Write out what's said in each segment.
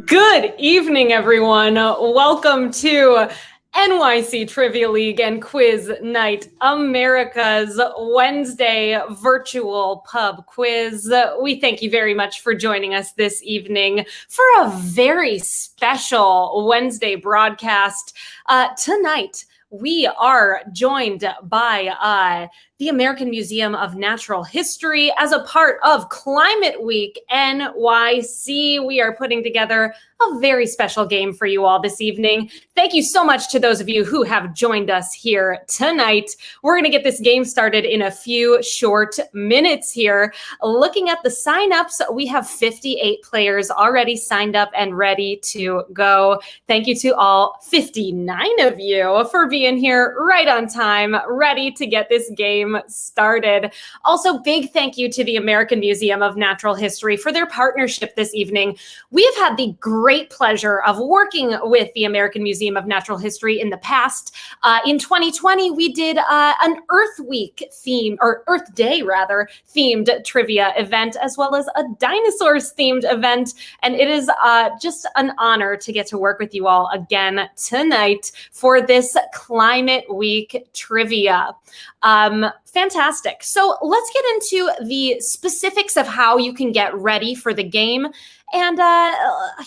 Good evening, everyone. Welcome to NYC Trivia League and Quiz Night, America's Wednesday virtual pub quiz. We thank you very much for joining us this evening for a very special Wednesday broadcast. Tonight, we are joined by the American Museum of Natural History as a part of Climate Week NYC. We are putting together a very special game for you all this evening. Thank you so much to those of you who have joined us here tonight. We're going to get this game started in a few short minutes here. Looking at the signups, we have 58 players already signed up and ready to go. Thank you to all 59 of you for being here right on time, ready to get this game started. Also, big thank you to the American Museum of Natural History for their partnership this evening. We have had the great pleasure of working with the American Museum of Natural History in the past. In 2020, we did an Earth Week theme, or Earth Day rather, themed trivia event, as well as a dinosaurs themed event. And it is just an honor to get to work with you all again tonight for this Climate Week trivia. Fantastic. So let's get into the specifics of how you can get ready for the game. And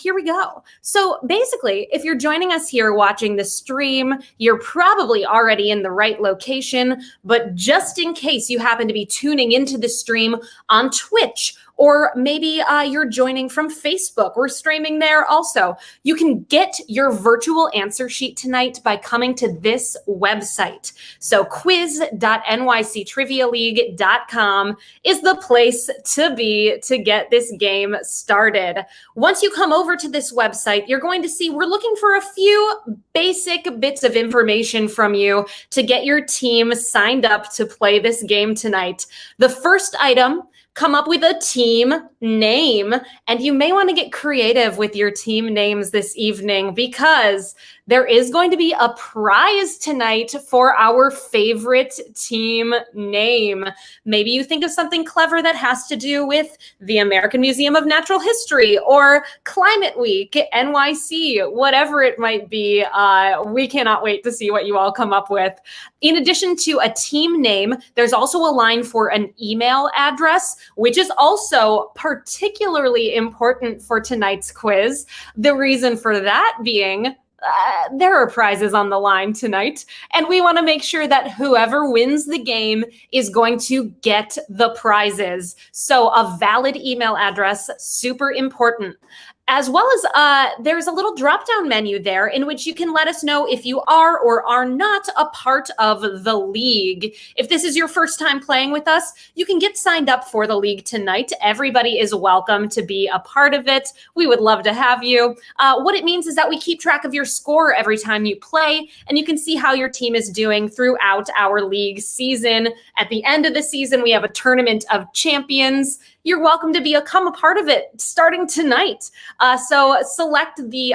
here we go. So basically, if you're joining us here watching the stream, you're probably already in the right location. But just in case you happen to be tuning into the stream on Twitch, or maybe you're joining from Facebook. We're streaming there also. You can get your virtual answer sheet tonight by coming to this website. So quiz.nyctrivialeague.com is the place to be to get this game started. Once you come over to this website, you're going to see we're looking for a few basic bits of information from you to get your team signed up to play this game tonight. The first item, come up with a team name, and you may want to get creative with your team names this evening because there is going to be a prize tonight for our favorite team name. Maybe you think of something clever that has to do with the American Museum of Natural History or Climate Week, NYC, whatever it might be. We cannot wait to see what you all come up with. In addition to a team name, there's also a line for an email address, which is also particularly important for tonight's quiz. The reason for that being there are prizes on the line tonight, and we want to make sure that whoever wins the game is going to get the prizes. So a valid email address, super important. As well as there's a little drop-down menu there in which you can let us know if you are or are not a part of the league. If this is your first time playing with us, you can get signed up for the league tonight. Everybody is welcome to be a part of it. We would love to have you. What it means is that we keep track of your score every time you play, and you can see how your team is doing throughout our league season. At the end of the season, we have a tournament of champions. You're welcome to become a part of it starting tonight. So select the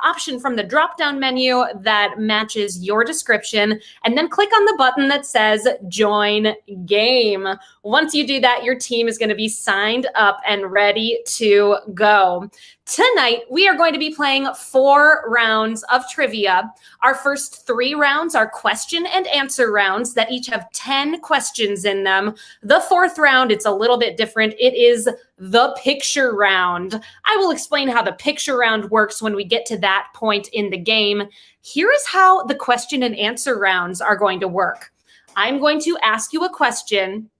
option from the drop-down menu that matches your description, and then click on the button that says Join Game. Once you do that, your team is going to be signed up and ready to go. Tonight, we are going to be playing 4 rounds of trivia. Our first 3 rounds are question and answer rounds that each have 10 questions in them. The 4th round, it's a little bit different. It is the picture round. I will explain how the picture round works when we get to that point in the game. Here is how the question and answer rounds are going to work. I'm going to ask you a question.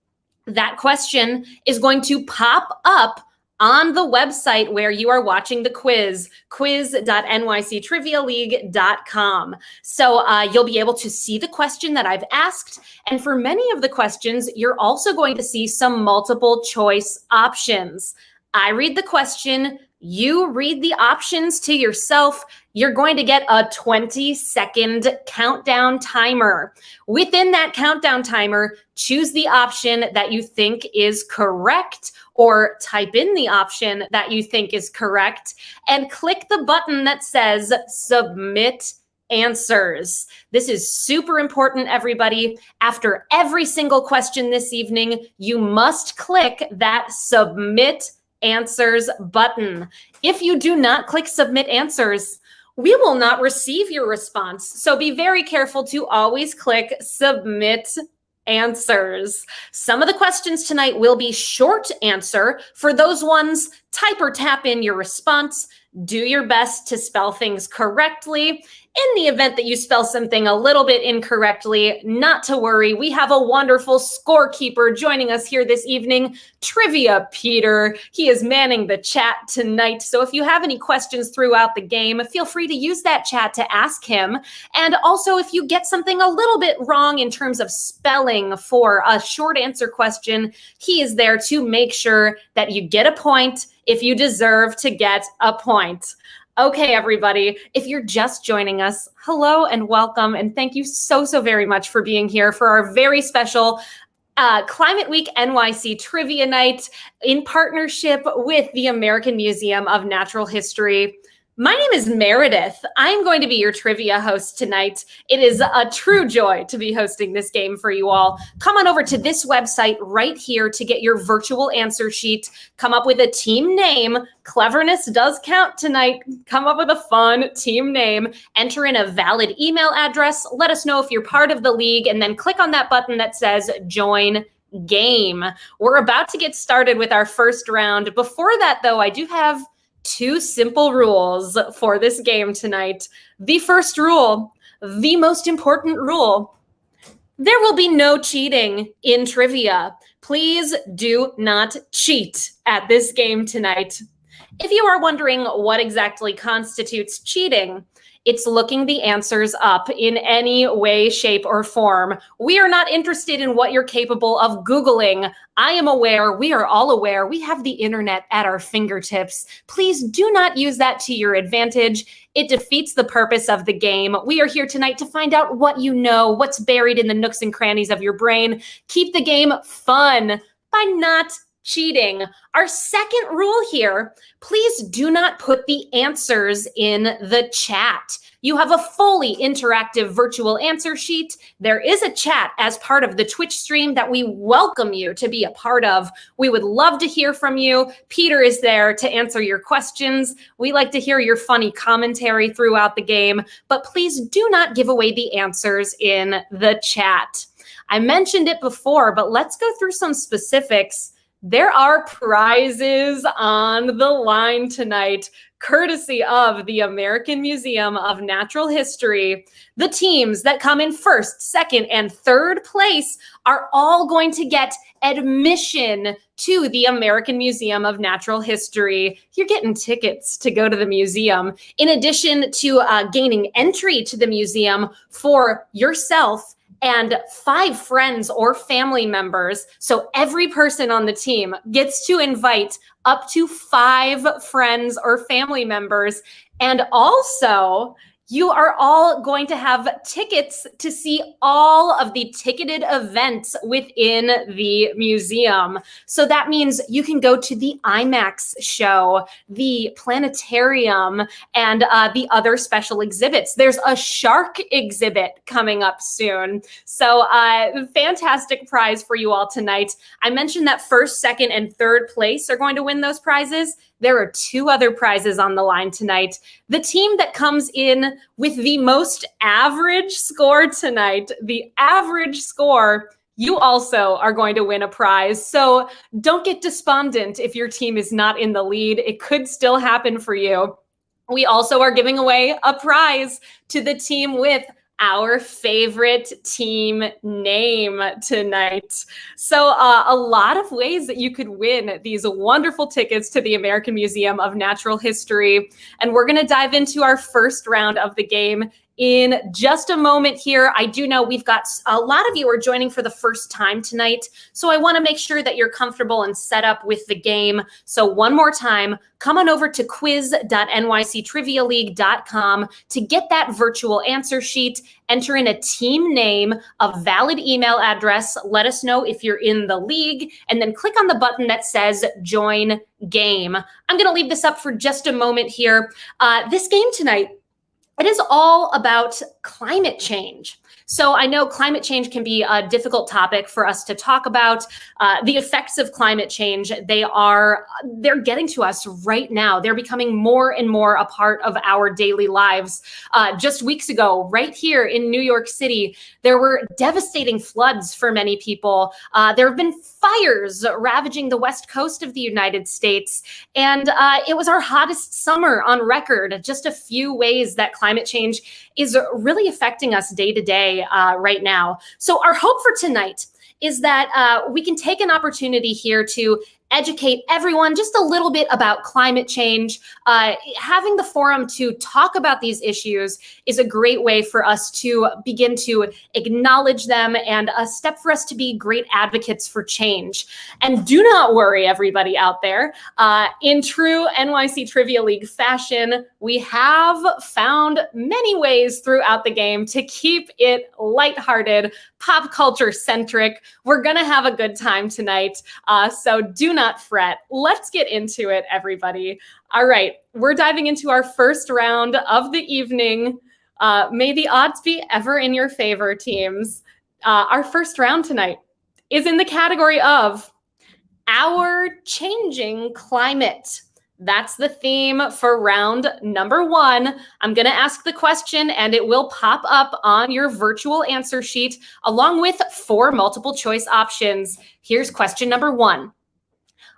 That question is going to pop up on the website where you are watching the quiz, quiz.nyctrivialeague.com. So you'll be able to see the question that I've asked. And for many of the questions, you're also going to see some multiple choice options. I read the question, you read the options to yourself. You're going to get a 20-second countdown timer. Within that countdown timer, choose the option that you think is correct, or type in the option that you think is correct, and click the button that says Submit answers. This is super important, everybody. After every single question this evening, you must click that submit answers button. If you do not click submit answers, we will not receive your response. So be very careful to always click submit answers. Some of the questions tonight will be short answer. For those ones, type or tap in your response. Do your best to spell things correctly. In the event that you spell something a little bit incorrectly, not to worry. We have a wonderful scorekeeper joining us here this evening, Trivia Peter. He is manning the chat tonight. So if you have any questions throughout the game, feel free to use that chat to ask him. And also, if you get something a little bit wrong in terms of spelling for a short answer question, he is there to make sure that you get a point if you deserve to get a point. Okay, everybody, if you're just joining us, hello and welcome. And thank you so very much for being here for our very special Climate Week NYC Trivia Night in partnership with the American Museum of Natural History. My name is Meredith. I'm going to be your trivia host tonight. It is a true joy to be hosting this game for you all. Come on over to this website right here to get your virtual answer sheet. Come up with a team name. Cleverness does count tonight. Come up with a fun team name. Enter in a valid email address. Let us know if you're part of the league, and then click on that button that says join game. We're about to get started with our first round. Before that, though, I do have two simple rules for this game tonight. The first rule, the most important rule, there will be no cheating in trivia. Please do not cheat at this game tonight. If you are wondering what exactly constitutes cheating, it's looking the answers up in any way, shape, or form. We are not interested in what you're capable of Googling. I am aware, we are all aware, we have the internet at our fingertips. Please do not use that to your advantage. It defeats the purpose of the game. We are here tonight to find out what you know, what's buried in the nooks and crannies of your brain. Keep the game fun by not cheating. Our second rule here, please do not put the answers in the chat. You have a fully interactive virtual answer sheet. There is a chat as part of the Twitch stream that we welcome you to be a part of. We would love to hear from you. Peter is there to answer your questions. We like to hear your funny commentary throughout the game, but please do not give away the answers in the chat. I mentioned it before, but let's go through some specifics. There are prizes on the line tonight, courtesy of the American Museum of Natural History. The teams that come in first, second, and third place are all going to get admission to the American Museum of Natural History. You're getting tickets to go to the museum, in addition to gaining entry to the museum for yourself and 5 friends or family members. So every person on the team gets to invite up to 5 friends or family members. And also, you are all going to have tickets to see all of the ticketed events within the museum. So that means you can go to the IMAX show, the planetarium, and the other special exhibits. There's a shark exhibit coming up soon. So fantastic prize for you all tonight. I mentioned that first, second, and third place are going to win those prizes. There are 2 other prizes on the line tonight. The team that comes in with the most average score tonight, the average score, you also are going to win a prize. So don't get despondent if your team is not in the lead. It could still happen for you. We also are giving away a prize to the team with our favorite team name tonight. So a lot of ways that you could win these wonderful tickets to the American Museum of Natural History. And we're going to dive into our first round of the game in just a moment here. I do know we've got a lot of you are joining for the first time tonight, so I want to make sure that you're comfortable and set up with the game. So one more time, come on over to quiz.nyctrivialeague.com to get that virtual answer sheet. Enter in a team name, a valid email address. Let us know if you're in the league, and then click on the button that says join game. I'm going to leave this up for just a moment here. This game tonight, It is all about climate change. So I know climate change can be a difficult topic for us to talk about. The effects of climate change, they're getting to us right now. They're becoming more and more a part of our daily lives. Just weeks ago, right here in New York City, there were devastating floods for many people. There have been fires ravaging the west coast of the United States. And it was our hottest summer on record. Just a few ways that climate change is really affecting us day to day right now. So our hope for tonight is that we can take an opportunity here to educate everyone just a little bit about climate change. Having the forum to talk about these issues is a great way for us to begin to acknowledge them and a step for us to be great advocates for change. And do not worry, everybody out there. In true NYC Trivia League fashion, we have found many ways throughout the game to keep it lighthearted, pop culture centric. We're going to have a good time tonight. So do not fret. Let's get into it, everybody. All right, we're diving into our first round of the evening. May the odds be ever in your favor, teams. Our first round tonight is in the category of our changing climate. That's the theme for round number 1. I'm going to ask the question and it will pop up on your virtual answer sheet along with 4 multiple choice options. Here's question number 1.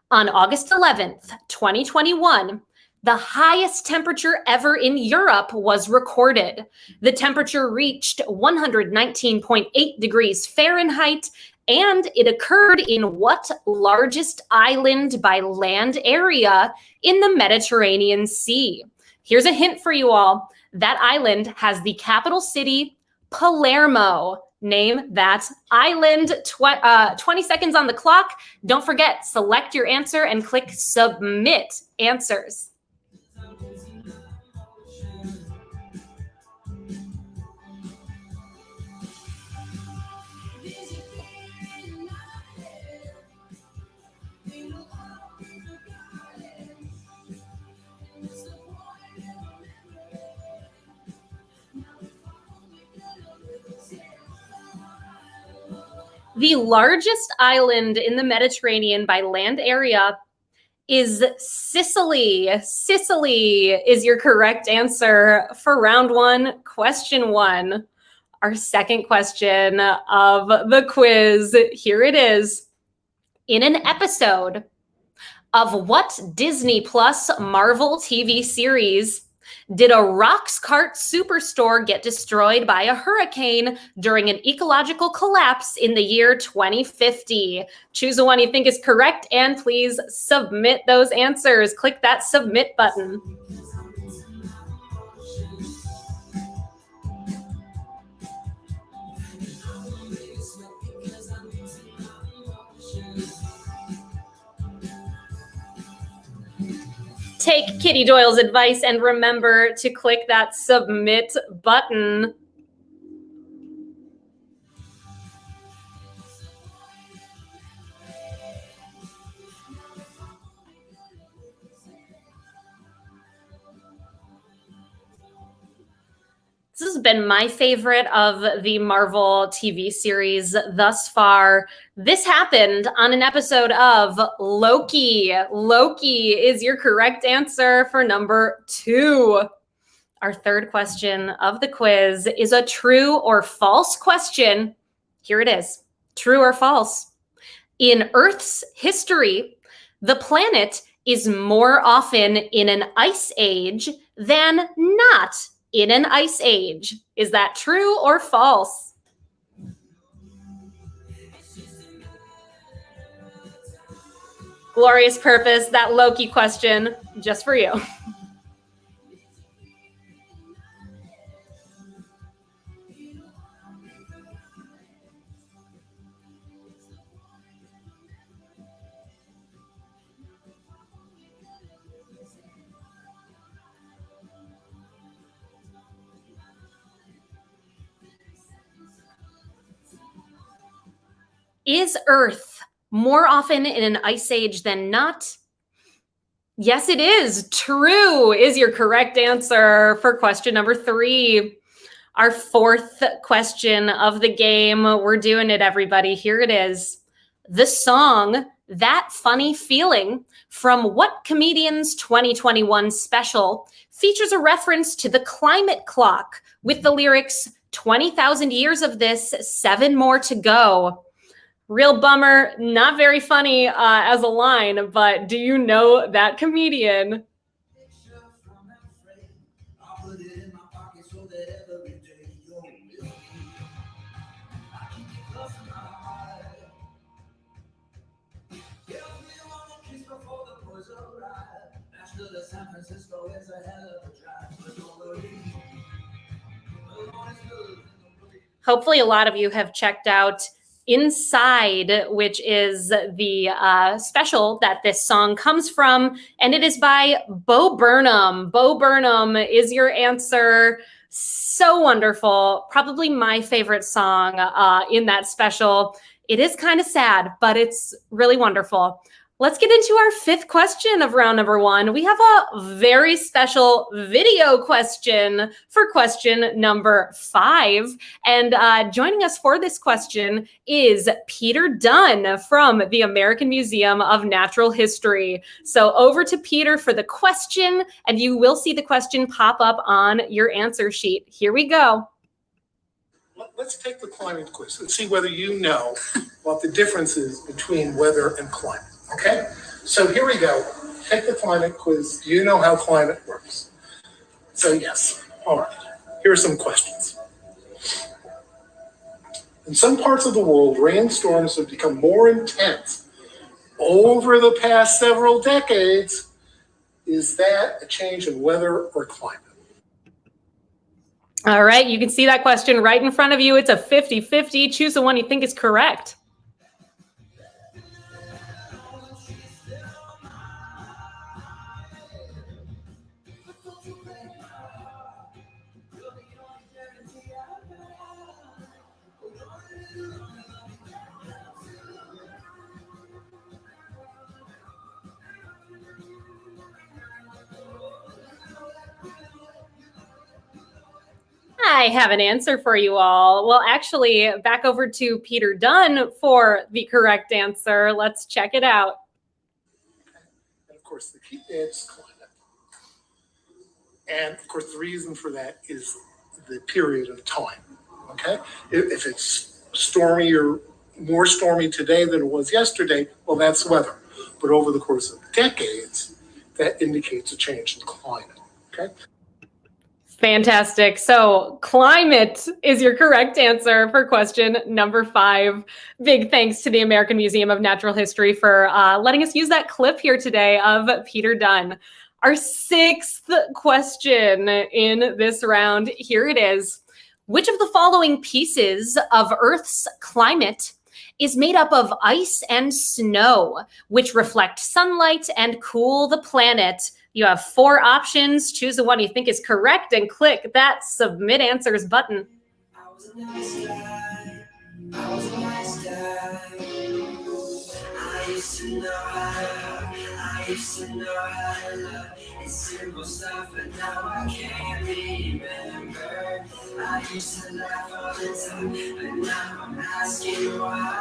On August 11th, 2021, the highest temperature ever in Europe was recorded. The temperature reached 119.8 degrees Fahrenheit, and it occurred in what largest island by land area in the Mediterranean Sea? Here's a hint for you all. That island has the capital city, Palermo. Name that island. 20 seconds on the clock. Don't forget, select your answer and click submit answers. The largest island in the Mediterranean by land area is Sicily. Sicily is your correct answer for round 1, question 1. Our second question of the quiz. Here it is. In an episode of what Disney Plus Marvel TV series did a Roxcart superstore get destroyed by a hurricane during an ecological collapse in the year 2050? Choose the one you think is correct and please submit those answers. Click that submit button. Take Kitty Doyle's advice and remember to click that submit button. This has been my favorite of the Marvel TV series thus far. This happened on an episode of Loki. Loki is your correct answer for number 2. Our third question of the quiz is a true or false question. Here it is. True or false? In Earth's history, the planet is more often in an ice age than not in an ice age. Is that true or false? Glorious Purpose, that Loki question, just for you. Is Earth more often in an ice age than not? Yes, it is. True is your correct answer for question number 3. Our fourth question of the game. We're doing it, everybody. Here it is. The song That Funny Feeling from what comedian's 2021 special features a reference to the climate clock with the lyrics 20,000 years of this, 7 more to go. Real bummer, not very funny as a line, but do you know that comedian? Hopefully, a lot of you have checked out Inside, which is the special that this song comes from, and it is by Bo Burnham. Bo Burnham is your answer. So wonderful. Probably my favorite song in that special. It is kind of sad, but it's really wonderful. Let's get into our fifth question of round number 1. We have a very special video question for question number 5. And joining us for this question is Peter Dunn from the American Museum of Natural History. So over to Peter for the question, and you will see the question pop up on your answer sheet. Here we go. Let's take the climate quiz and see whether you know what the difference is between weather and climate. Okay, so here we go. Take the climate quiz. You know how climate works. So yes, all right. Here are some questions. In some parts of the world, rainstorms have become more intense over the past several decades. Is that a change in weather or climate? All right, you can see that question right in front of you. It's a 50-50. Choose the one you think is correct. I have an answer for you all. Well, actually, back over to Peter Dunn for the correct answer. Let's check it out. And of course, the key is climate. And of course, the reason for that is the period of time. Okay? If it's stormy or more stormy today than it was yesterday, well, that's weather. But over the course of decades, that indicates a change in climate. Okay? Fantastic. So climate is your correct answer for question number 5. Big thanks to the American Museum of Natural History for letting us use that clip here today of Peter Dunn. Our 6th question in this round, here it is. Which of the following pieces of Earth's climate is made up of ice and snow, which reflect sunlight and cool the planet? You have 4 options. Choose the one you think is correct and click that Submit Answers button. I was a nice guy. I was a nice guy. I used to know how to love. It's simple stuff, but now I can't remember. I used to laugh all the time, but now I'm asking why.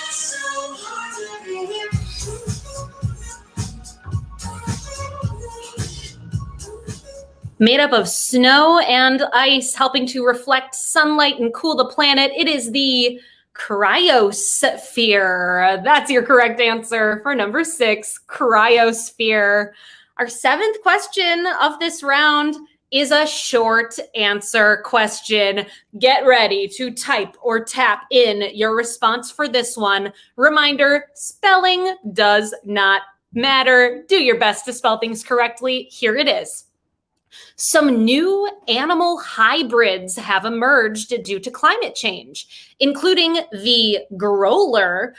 It's so hard to be here. Made up of snow and ice, helping to reflect sunlight and cool the planet. It is the cryosphere. That's your correct answer for number 6, cryosphere. Our 7th question of this round is a short answer question. Get ready to type or tap in your response for this one. Reminder, spelling does not matter. Do your best to spell things correctly. Here it is. Some new animal hybrids have emerged due to climate change, including the growler,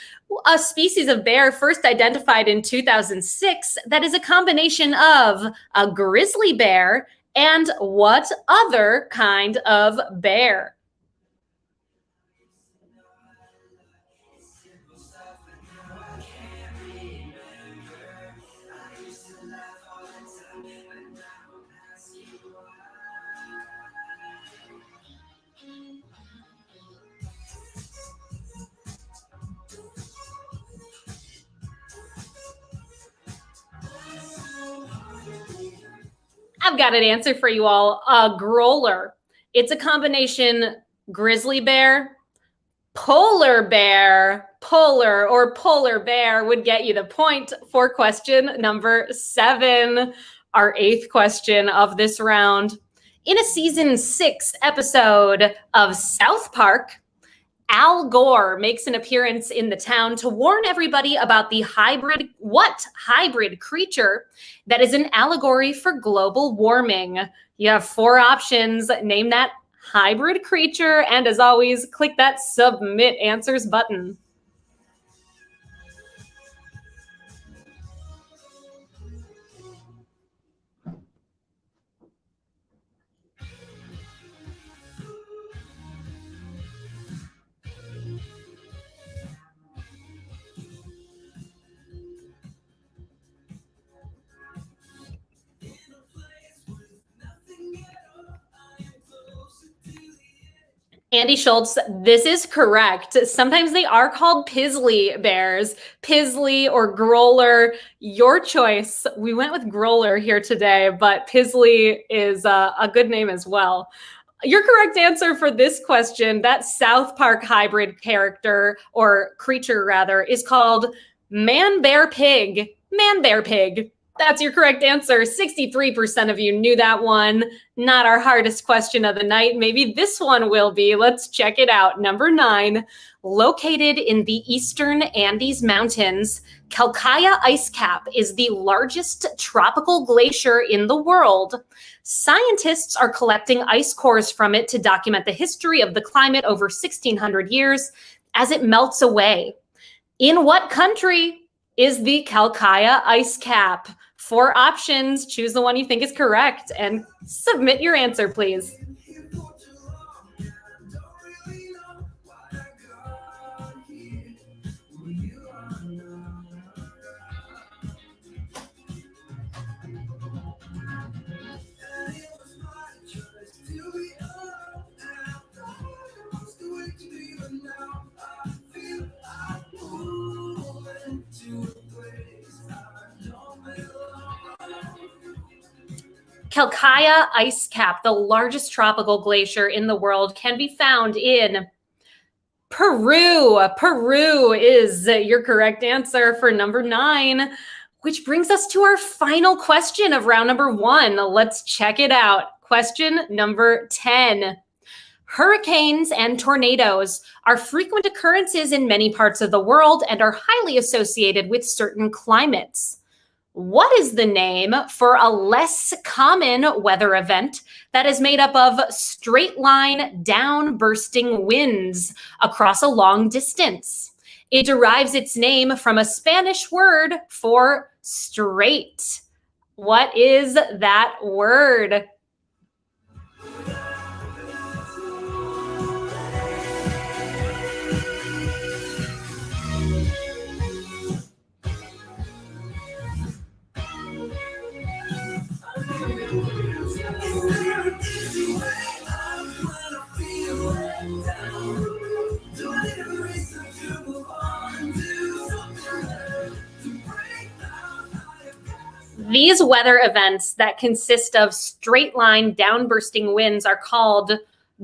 a species of bear first identified in 2006 that is a combination of a grizzly bear and what other kind of bear? I've got an answer for you all. Growler. It's a combination grizzly bear, polar bear. Polar or polar bear would get you the point for question number 7, our 8th question of this round. In a season 6 episode of South Park, Al Gore makes an appearance in the town to warn everybody about the hybrid creature that is an allegory for global warming. You have 4 options. Name that hybrid creature, and as always, click that submit answers button. Andy Schultz, this is correct. Sometimes they are called Pizzly bears. Pizzly or Growler, your choice. We went with Growler here today, but Pizzly is a good name as well. Your correct answer for this question, that South Park hybrid character, or creature rather, is called Man Bear Pig. Man Bear Pig. That's your correct answer. 63% of you knew that one. Not our hardest question of the night. Maybe this one will be. Let's check it out. Number 9, located in the eastern Andes Mountains, Calcaya Ice Cap is the largest tropical glacier in the world. Scientists are collecting ice cores from it to document the history of the climate over 1,600 years as it melts away. In what country is the Calcaya Ice Cap? 4 options. Choose the one you think is correct and submit your answer, please. Calcaya Ice Cap, the largest tropical glacier in the world, can be found in Peru. Peru is your correct answer for number 9, which brings us to our final question of round number 1. Let's check it out. Question number 10. Hurricanes and tornadoes are frequent occurrences in many parts of the world and are highly associated with certain climates. What is the name for a less common weather event that is made up of straight line downbursting winds across a long distance? It derives its name from a Spanish word for straight. What is that word? These weather events that consist of straight line downbursting winds are called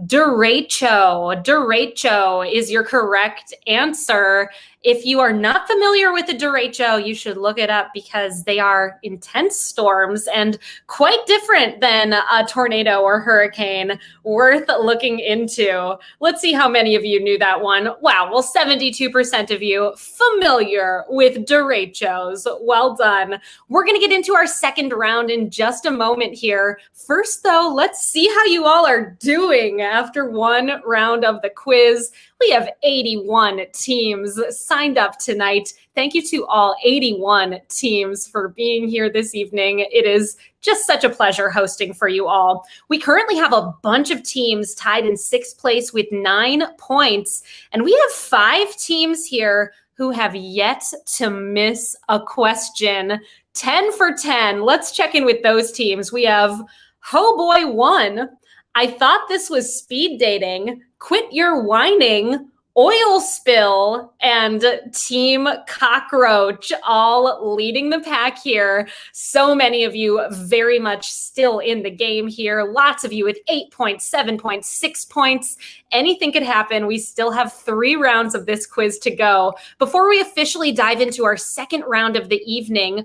derecho. Derecho is your correct answer. If you are not familiar with the derecho, you should look it up because they are intense storms and quite different than a tornado or hurricane. Worth looking into. Let's see how many of you knew that one. Wow, well, 72% of you familiar with derechos. Well done. We're going to get into our second round in just a moment here. First, though, let's see how you all are doing after one round of the quiz. We have 81 teams signed up tonight. Thank you to all 81 teams for being here this evening. It is just such a pleasure hosting for you all. We currently have a bunch of teams tied in 6th place with 9 points, and we have 5 teams here who have yet to miss a question. 10 for 10. Let's check in with those teams. We have Ho Boy 1. I thought this was speed dating. Quit your whining. Oil Spill and Team Cockroach all leading the pack here. So many of you very much still in the game here. Lots of you with 8 points, 7 points, 6 points. Anything could happen. We still have 3 rounds of this quiz to go. Before we officially dive into our second round of the evening,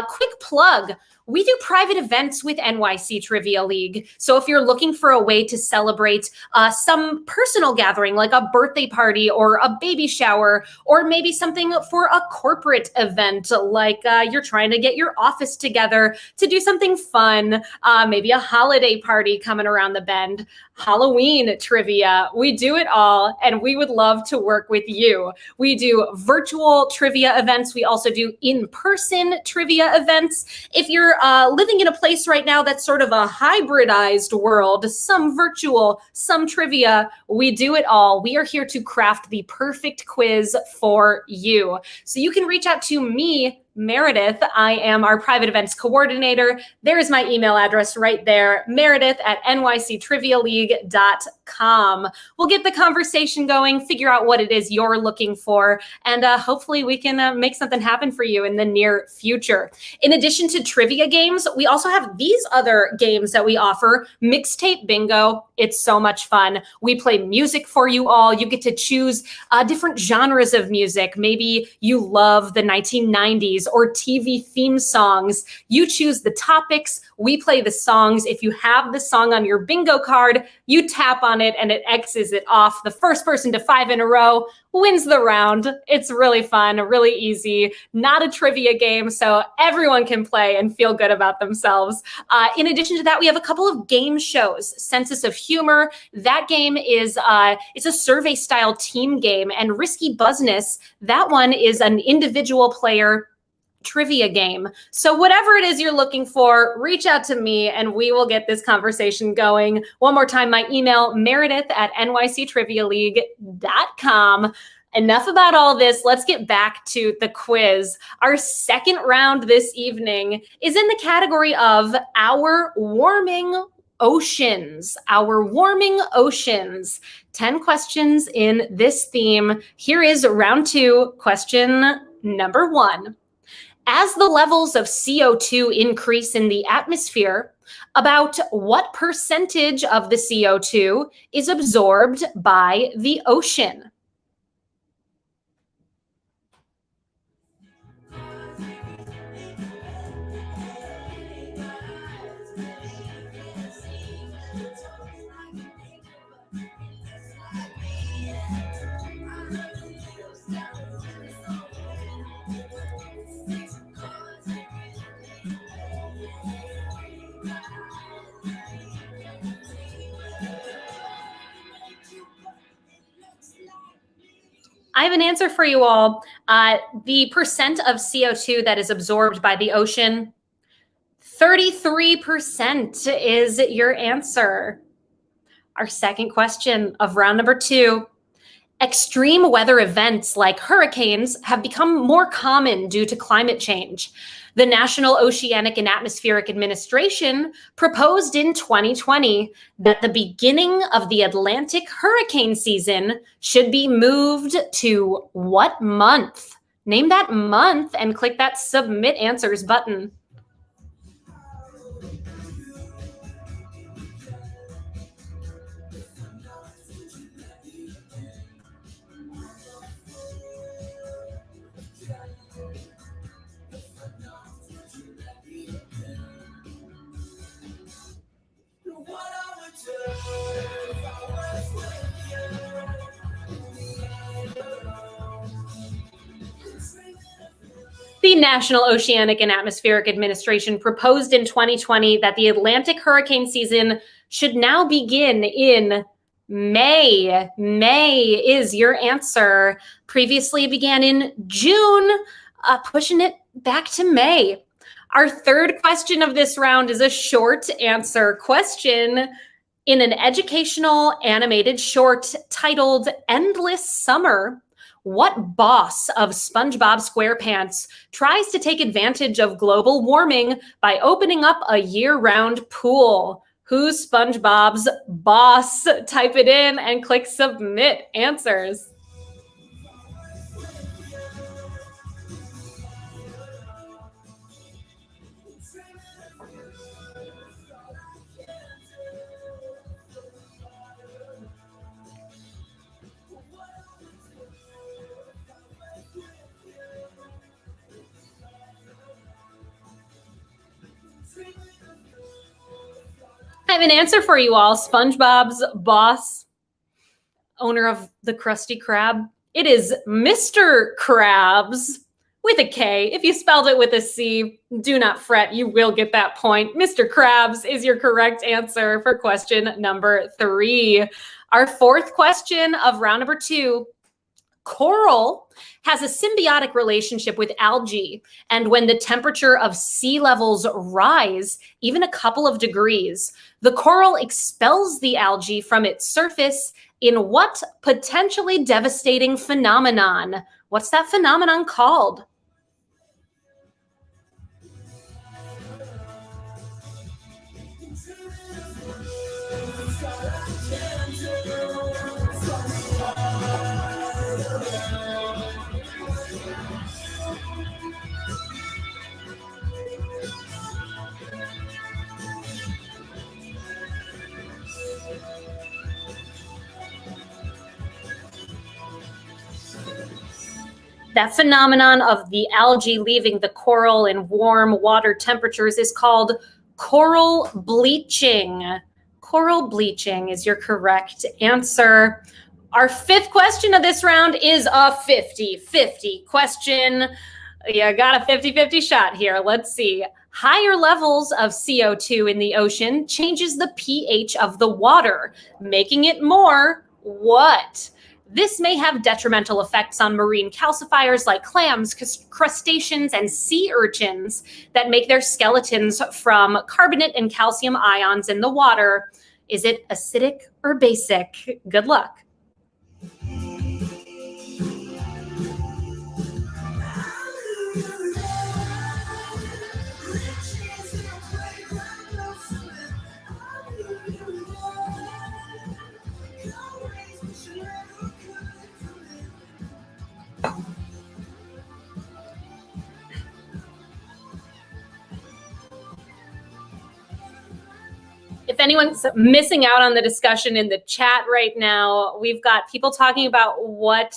quick plug. We do private events with NYC Trivia League. So if you're looking for a way to celebrate some personal gathering, like a birthday party or a baby shower, or maybe something for a corporate event, like you're trying to get your office together to do something fun, maybe a holiday party coming around the bend, Halloween trivia, we do it all, and we would love to work with you. We do virtual trivia events. We also do in-person trivia events. If you're living in a place right now that's sort of a hybridized world, some virtual, some trivia, we do it all. We are here to craft the perfect quiz for you. So you can reach out to me, Meredith. I am our private events coordinator. There is my email address right there, meredith@nyctrivialeague.com. We'll get the conversation going, figure out what it is you're looking for, and hopefully we can make something happen for you in the near future. In addition to trivia games, we also have these other games that we offer. Mixtape Bingo. It's so much fun. We play music for you all. You get to choose different genres of music. Maybe you love the 1990s or TV theme songs. You choose the topics, we play the songs. If you have the song on your bingo card, you tap on it and it X's it off. The first person to 5 in a row wins the round. It's really fun, really easy, not a trivia game, so everyone can play and feel good about themselves. In addition to that, we have a couple of game shows. Census of Humor, that game is it's a survey style team game, and Risky Business, that one is an individual player trivia game. So whatever it is you're looking for, reach out to me and we will get this conversation going. One more time, my email, meredith@nyctrivialeague.com. Enough about all this. Let's get back to the quiz. Our second round this evening is in the category of Our Warming Oceans. Our Warming Oceans. 10 questions in this theme. Here is round 2, question number 1. As the levels of CO2 increase in the atmosphere, about what percentage of the CO2 is absorbed by the ocean? I have an answer for you all. The percent of CO2 that is absorbed by the ocean, 33% is your answer. Our second question of round number 2. Extreme weather events like hurricanes have become more common due to climate change. The National Oceanic and Atmospheric Administration proposed in 2020 that the beginning of the Atlantic hurricane season should be moved to what month? Name that month and click that Submit Answers button. The National Oceanic and Atmospheric Administration proposed in 2020 that the Atlantic hurricane season should now begin in May. May is your answer. Previously began in June, pushing it back to May. Our third question of this round is a short answer question. In an educational animated short titled Endless Summer, what boss of SpongeBob SquarePants tries to take advantage of global warming by opening up a year-round pool? Who's SpongeBob's boss? Type it in and click Submit Answers. have an answer for you all. SpongeBob's boss, owner of the Krusty Krab. It is Mr. Krabs with a K. If you spelled it with a C, do not fret. You will get that point. Mr. Krabs is your correct answer for question number 3. Our fourth question of round number 2. Coral has a symbiotic relationship with algae, and when the temperature of sea levels rise even a couple of degrees, the coral expels the algae from its surface in what potentially devastating phenomenon? What's that phenomenon called? That phenomenon of the algae leaving the coral in warm water temperatures is called coral bleaching. Coral bleaching is your correct answer. Our fifth question of this round is a 50-50 question. You got a 50-50 shot here. Let's see. Higher levels of CO2 in the ocean changes the pH of the water, making it more what? This may have detrimental effects on marine calcifiers like clams, crustaceans, and sea urchins that make their skeletons from carbonate and calcium ions in the water. Is it acidic or basic? Good luck. If anyone's missing out on the discussion in the chat right now, we've got people talking about what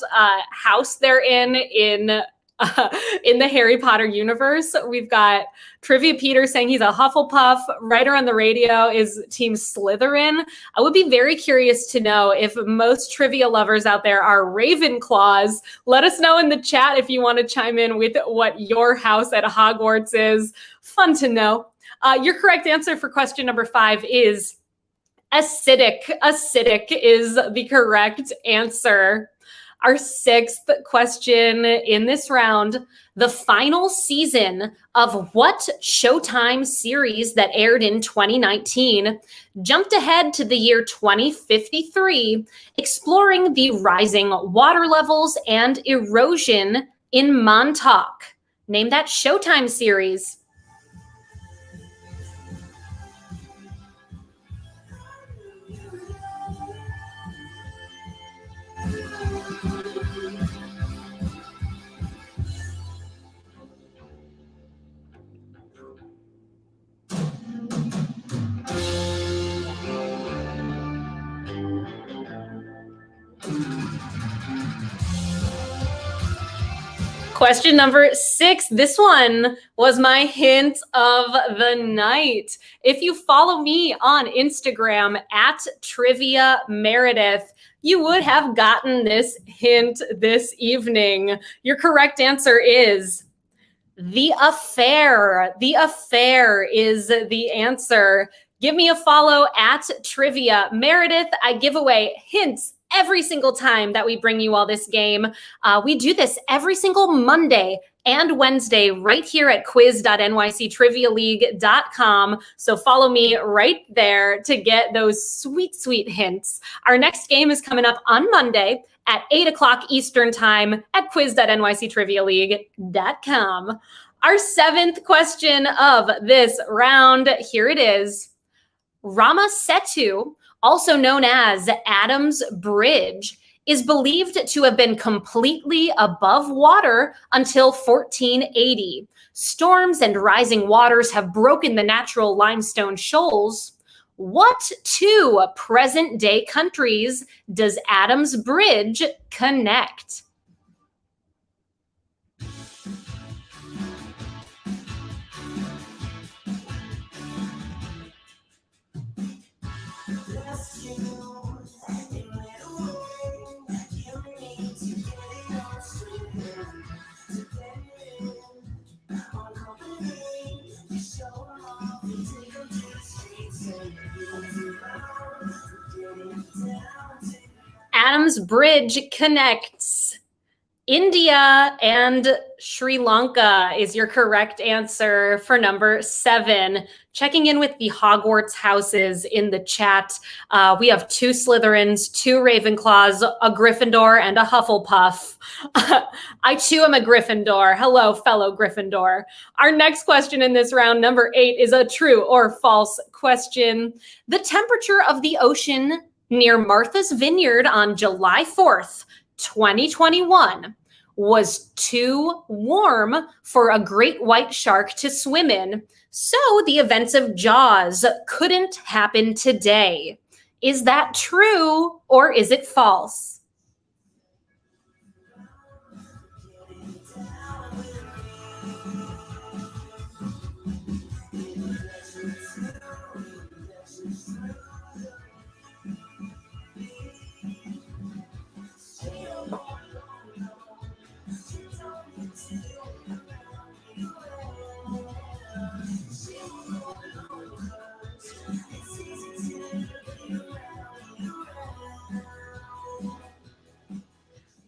house they're in the Harry Potter universe. We've got Trivia Peter saying he's a Hufflepuff. Writer on the radio is Team Slytherin. I would be very curious to know if most trivia lovers out there are Ravenclaws. Let us know in the chat if you want to chime in with what your house at Hogwarts is. Fun to know. Your correct answer for question number 5 is acidic. Acidic is the correct answer. Our sixth question in this round, the final season of what Showtime series that aired in 2019 jumped ahead to the year 2053, exploring the rising water levels and erosion in Montauk? Name that Showtime series. Question number 6. This one was my hint of the night. If you follow me on Instagram at Trivia Meredith, you would have gotten this hint this evening. Your correct answer is The Affair. The Affair is the answer. Give me a follow at Trivia Meredith. I give away hints every single time that we bring you all this game. We do this every single Monday and Wednesday right here at quiz.nyctrivialeague.com. So follow me right there to get those sweet, sweet hints. Our next game is coming up on Monday at 8 o'clock Eastern time at quiz.nyctrivialeague.com. Our 7th question of this round, here it is. Rama Setu, also known as Adam's Bridge, is believed to have been completely above water until 1480. Storms and rising waters have broken the natural limestone shoals. What 2 present-day countries does Adam's Bridge connect? Adams Bridge connects India and Sri Lanka is your correct answer for number 7. Checking in with the Hogwarts houses in the chat. We have 2 Slytherins, 2 Ravenclaws, a Gryffindor, and a Hufflepuff. I too am a Gryffindor. Hello, fellow Gryffindor. Our next question in this round, number 8, is a true or false question. The temperature of the ocean near Martha's Vineyard on July 4th, 2021 was too warm for a great white shark to swim in, so the events of Jaws couldn't happen today. Is that true or is it false?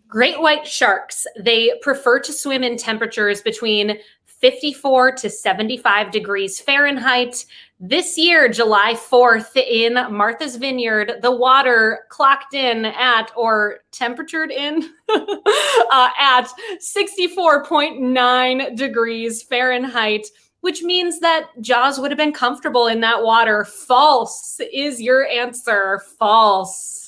Great white sharks, they prefer to swim in temperatures between 54 to 75 degrees Fahrenheit. This year, July 4th, in Martha's Vineyard, the water clocked in at, or temperatured in, at 64.9 degrees Fahrenheit, which means that Jaws would have been comfortable in that water. False is your answer. False.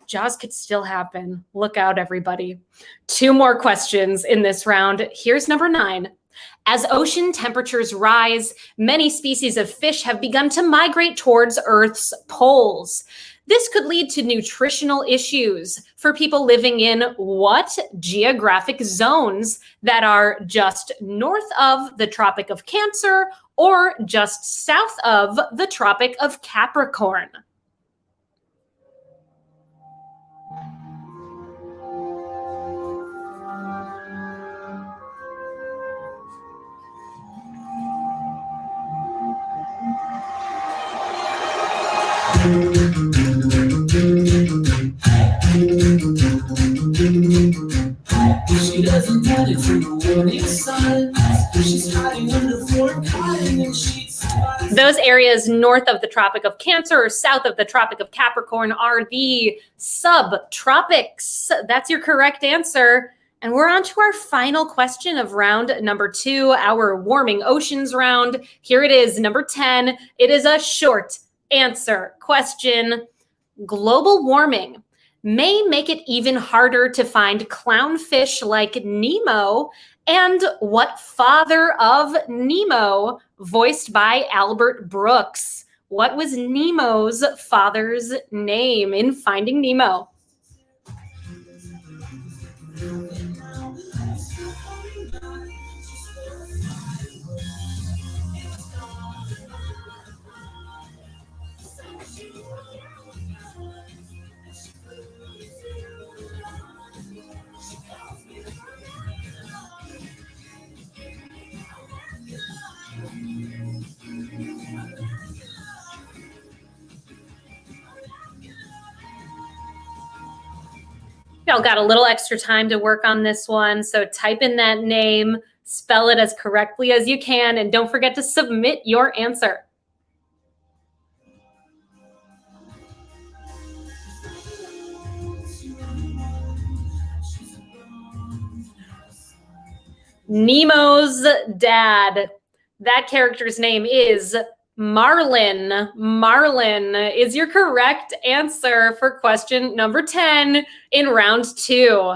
Jaws could still happen. Look out, everybody. 2 more questions in this round. Here's number 9. As ocean temperatures rise, many species of fish have begun to migrate towards Earth's poles. This could lead to nutritional issues for people living in what geographic zones that are just north of the Tropic of Cancer or just south of the Tropic of Capricorn? She doesn't get it from the warning signs. She's hiding under the floor, hiding in sheets. Those areas north of the Tropic of Cancer or south of the Tropic of Capricorn are the subtropics. That's your correct answer. And we're on to our final question of round number 2, our warming oceans round. Here it is, number 10. It is a short answer question. Global warming may make it even harder to find clownfish like Nemo. And what father of Nemo, voiced by Albert Brooks? What was Nemo's father's name in Finding Nemo? Y'all got a little extra time to work on this one, so type in that name, spell it as correctly as you can, and don't forget to submit your answer. Nemo's dad. That character's name is Marlin. Marlin is your correct answer for question number 10 in round 2.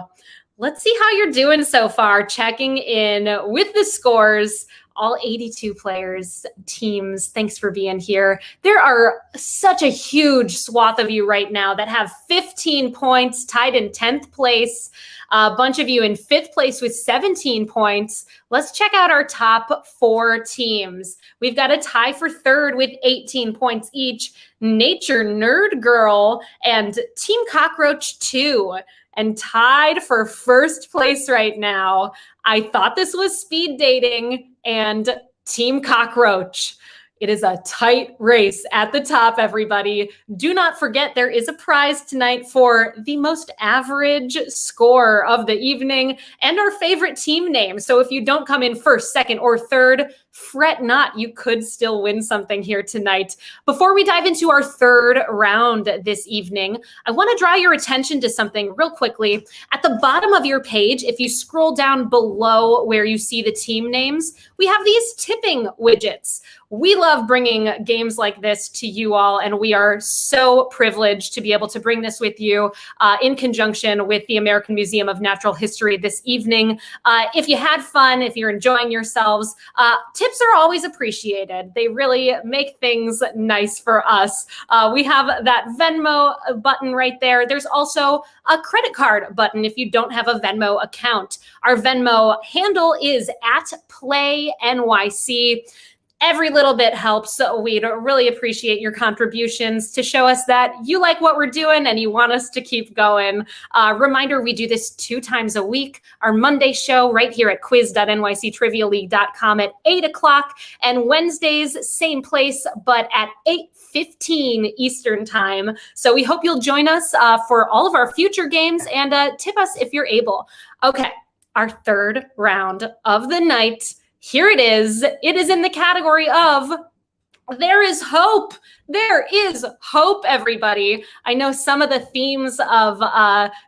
Let's see how you're doing so far, checking in with the scores. All 82 players, teams, thanks for being here. There are such a huge swath of you right now that have 15 points, tied in 10th place. A bunch of you in 5th place with 17 points. Let's check out our top 4 teams. We've got a tie for 3rd with 18 points each. Nature Nerd Girl and Team Cockroach 2. And tied for 1st place right now, I thought this was speed dating, and Team Cockroach It is a tight race at the top, everybody. Do not forget there is a prize tonight for the most average score of the evening and our favorite team name. So if you don't come in first, second, or third, fret not. You could still win something here tonight. Before we dive into our third round this evening, I want to draw your attention to something real quickly. At the bottom of your page, if you scroll down below where you see the team names, we have these tipping widgets. We love bringing games like this to you all, and we are so privileged to be able to bring this with you in conjunction with the American Museum of Natural History this evening. If you had fun, if you're enjoying yourselves, tips are always appreciated. They really make things nice for us. We have that Venmo button right there. There's also a credit card button if you don't have a Venmo account. Our Venmo handle is @PlayNYC. Every little bit helps, so we'd really appreciate your contributions to show us that you like what we're doing and you want us to keep going. Reminder, we do this 2 times a week. Our Monday show right here at quiz.nyctrivialeague.com at 8 o'clock, and Wednesdays, same place, but at 8:15 Eastern time. So we hope you'll join us for all of our future games and tip us if you're able. Okay, our third round of the night. Here it is. It is in the category of There is Hope. There is hope, everybody. I know some of the themes of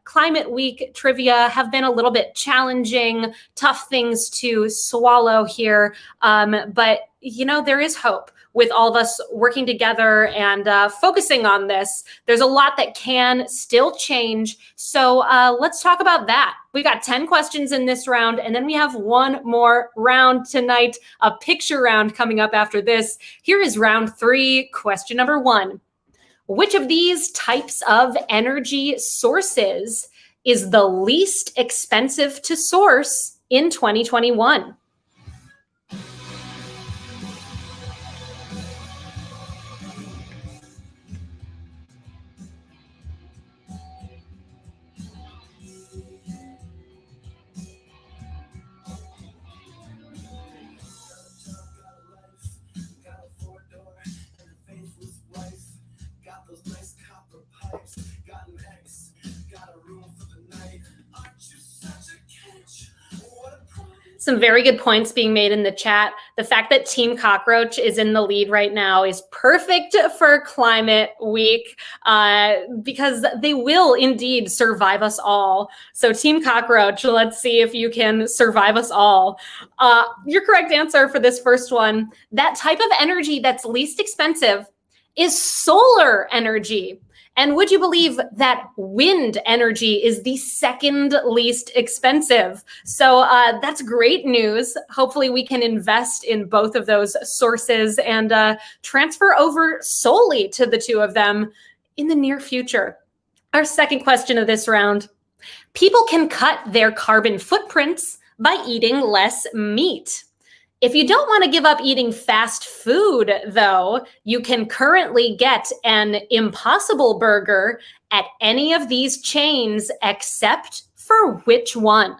Climate Week trivia have been a little bit challenging, tough things to swallow here. But, you know, there is hope with all of us working together and focusing on this. There's a lot that can still change. So let's talk about that. We got 10 questions in this round, and then we have one more round tonight, a picture round coming up after this. Here is round 3, question number 1. Which of these types of energy sources is the least expensive to source in 2021? Some very good points being made in the chat. The fact that Team Cockroach is in the lead right now is perfect for Climate Week because they will indeed survive us all. So Team Cockroach, let's see if you can survive us all. Your correct answer for this first one, that type of energy that's least expensive is solar energy. And would you believe that wind energy is the second least expensive? So that's great news. Hopefully we can invest in both of those sources and transfer over solely to the two of them in the near future. Our second question of this round. People can cut their carbon footprints by eating less meat. If you don't want to give up eating fast food, though, you can currently get an Impossible Burger at any of these chains except for which one?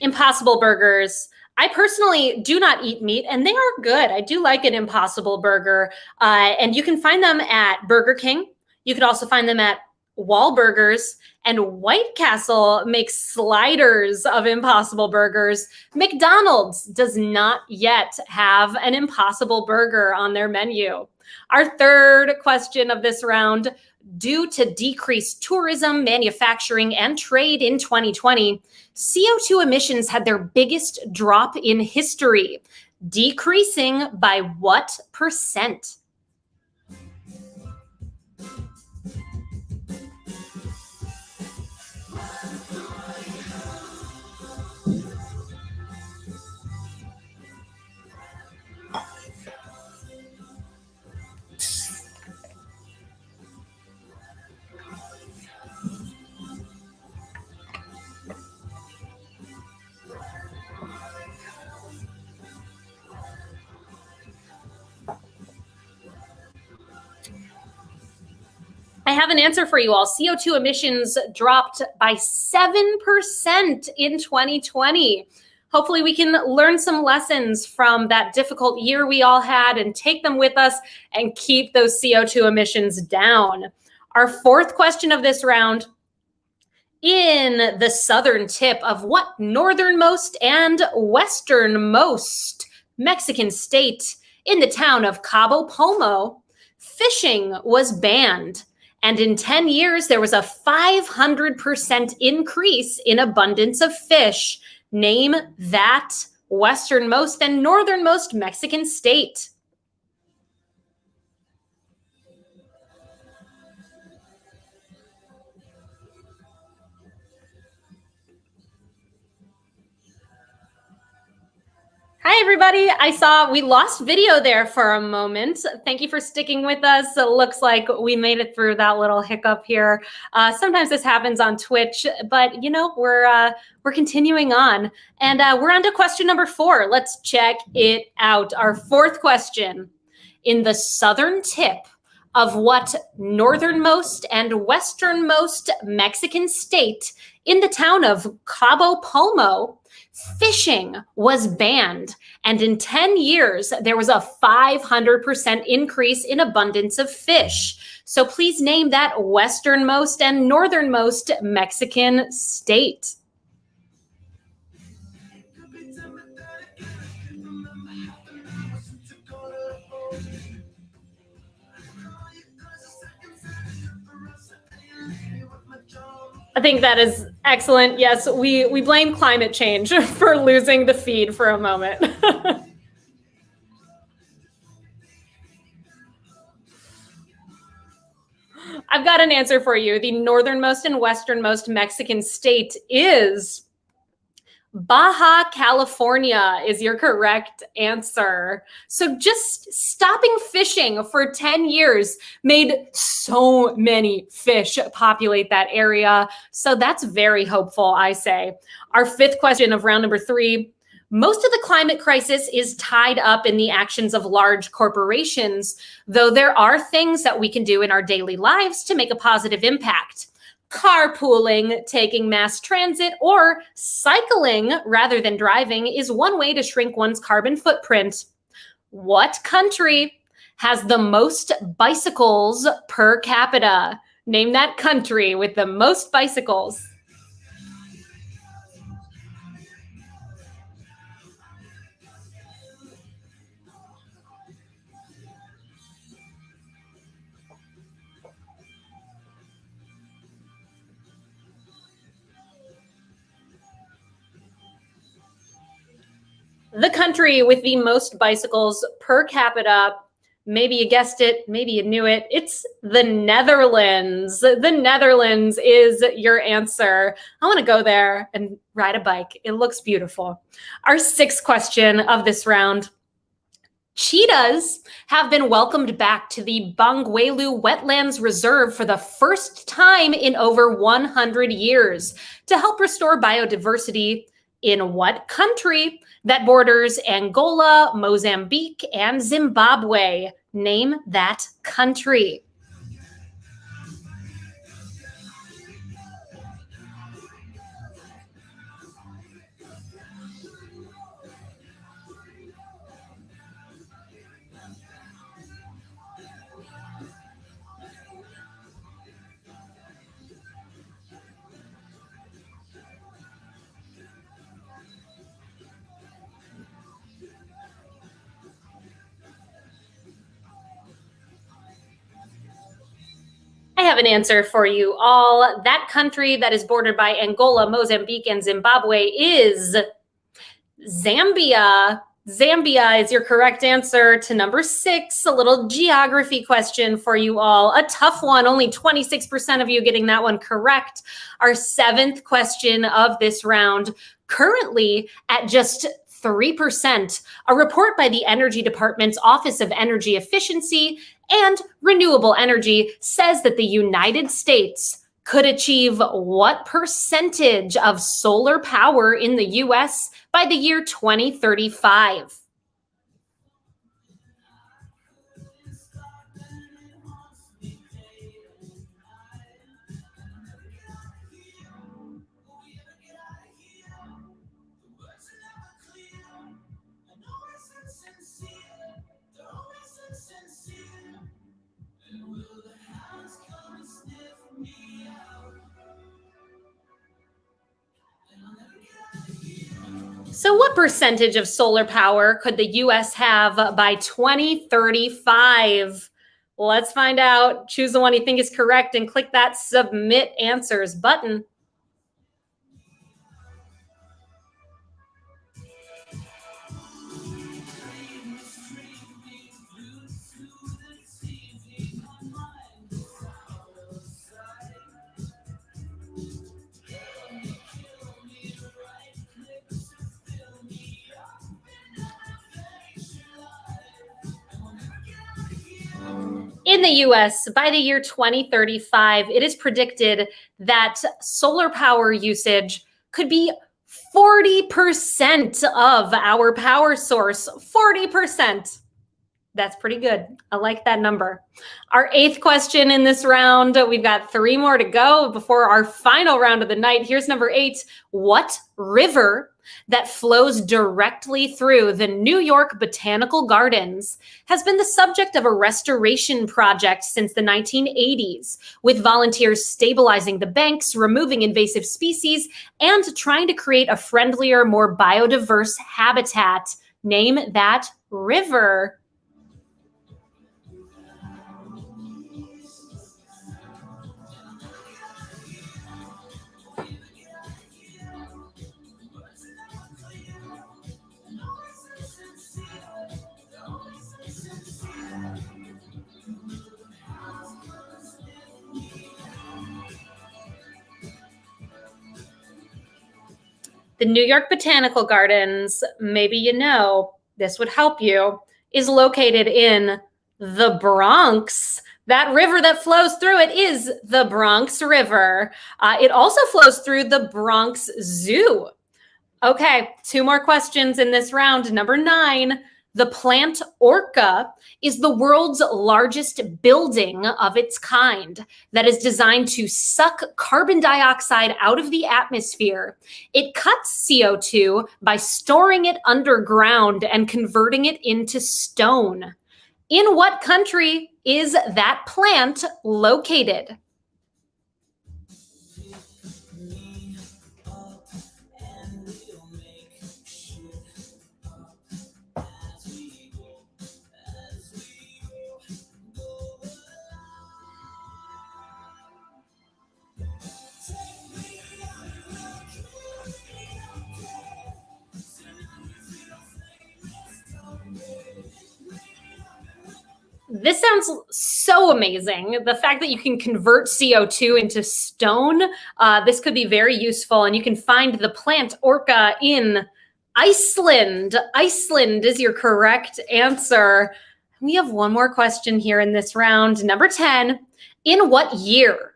Impossible Burgers. I personally do not eat meat, and they are good. I do like an Impossible Burger, and you can find them at Burger King. You could also find them at Wahlburgers, and White Castle makes sliders of Impossible Burgers. McDonald's does not yet have an Impossible Burger on their menu. Our third question of this round. Due to decreased tourism, manufacturing, and trade in 2020, CO2 emissions had their biggest drop in history, decreasing by what percent? I have an answer for you all. CO2 emissions dropped by 7% in 2020. Hopefully we can learn some lessons from that difficult year we all had and take them with us and keep those CO2 emissions down. Our fourth question of this round: in the southern tip of what northernmost and westernmost Mexican state in the town of Cabo Polmo, fishing was banned? And in 10 years, there was a 500% increase in abundance of fish. Name that westernmost and northernmost Mexican state. Hi, everybody. I saw we lost video there for a moment. Thank you for sticking with us. It looks like we made it through that little hiccup here. Sometimes this happens on Twitch, but you know, we're continuing on. And we're on to question number 4. Let's check it out. Our fourth question: in the southern tip of what northernmost and westernmost Mexican state in the town of Cabo Polmo, fishing was banned, and in 10 years, there was a 500% increase in abundance of fish. So please name that westernmost and northernmost Mexican state. I think that is excellent. Yes, we blame climate change for losing the feed for a moment. I've got an answer for you. The northernmost and westernmost Mexican state is Baja California is your correct answer. So just stopping fishing for 10 years made so many fish populate that area. So that's very hopeful, I say. Our fifth question of round number 3. Most of the climate crisis is tied up in the actions of large corporations, though there are things that we can do in our daily lives to make a positive impact. Carpooling, taking mass transit, or cycling rather than driving is one way to shrink one's carbon footprint. What country has the most bicycles per capita? Name that country with the most bicycles. The country with the most bicycles per capita, maybe you guessed it, maybe you knew it, it's the Netherlands. The Netherlands is your answer. I want to go there and ride a bike. It looks beautiful. Our sixth question of this round. Cheetahs have been welcomed back to the Bangweulu Wetlands Reserve for the first time in over 100 years to help restore biodiversity. In what country that borders Angola, Mozambique, and Zimbabwe? Name that country. I have an answer for you all. That country that is bordered by Angola, Mozambique, and Zimbabwe is Zambia. Zambia is your correct answer to number 6. A little geography question for you all. A tough one, only 26% of you getting that one correct. Our 7th question of this round, currently at just 3%. A report by the Energy Department's Office of Energy Efficiency and Renewable Energy says that the United States could achieve what percentage of solar power in the US by the year 2035? So what percentage of solar power could the US have by 2035? Let's find out. Choose the one you think is correct and click that submit answers button. In the US, by the year 2035, it is predicted that solar power usage could be 40% of our power source. 40%. That's pretty good. I like that number. Our 8th question in this round, we've got 3 more to go before our final round of the night. Here's number 8. What river that flows directly through the New York Botanical Gardens has been the subject of a restoration project since the 1980s, with volunteers stabilizing the banks, removing invasive species, and trying to create a friendlier, more biodiverse habitat? Name that river. The New York Botanical Gardens, maybe you know, this would help you, is located in the Bronx. That river that flows through it is the Bronx River. It also flows through the Bronx Zoo. Okay, 2 more questions in this round. Number 9. The plant orca is the world's largest building of its kind that is designed to suck carbon dioxide out of the atmosphere. It cuts CO2 by storing it underground and converting it into stone. In what country is that plant located? This sounds so amazing. The fact that you can convert CO2 into stone, this could be very useful. And you can find the plant orca in Iceland. Iceland is your correct answer. We have 1 more question here in this round. Number 10. In what year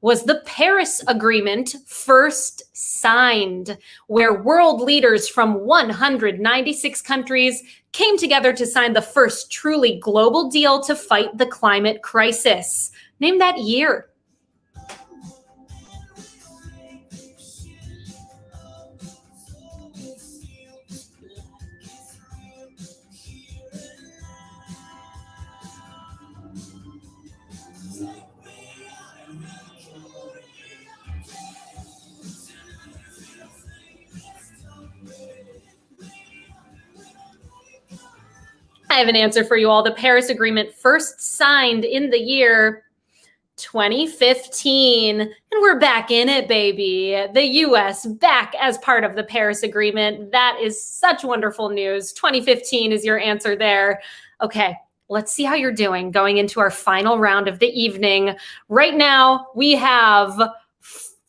was the Paris Agreement first signed, where world leaders from 196 countries came together to sign the first truly global deal to fight the climate crisis? Name that year. I have an answer for you all. The Paris Agreement first signed in the year 2015. And we're back in it, baby. The US back as part of the Paris Agreement. That is such wonderful news. 2015 is your answer there. Okay, let's see how you're doing going into our final round of the evening. Right now, we have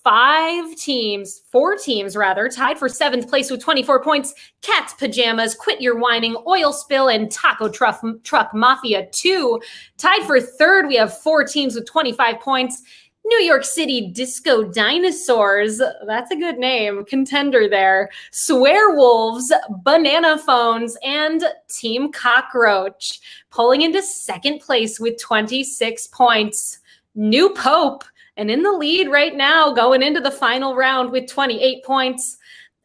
4 teams tied for 7th place with 24 points. Cat's Pajamas, Quit Your Whining, Oil Spill, and Taco Truck Mafia 2. Tied for 3rd, we have 4 teams with 25 points. New York City Disco Dinosaurs, that's a good name, contender there. Swearwolves, Banana Phones, and Team Cockroach. Pulling into 2nd place with 26 points. New Pope, and in the lead right now, going into the final round with 28 points.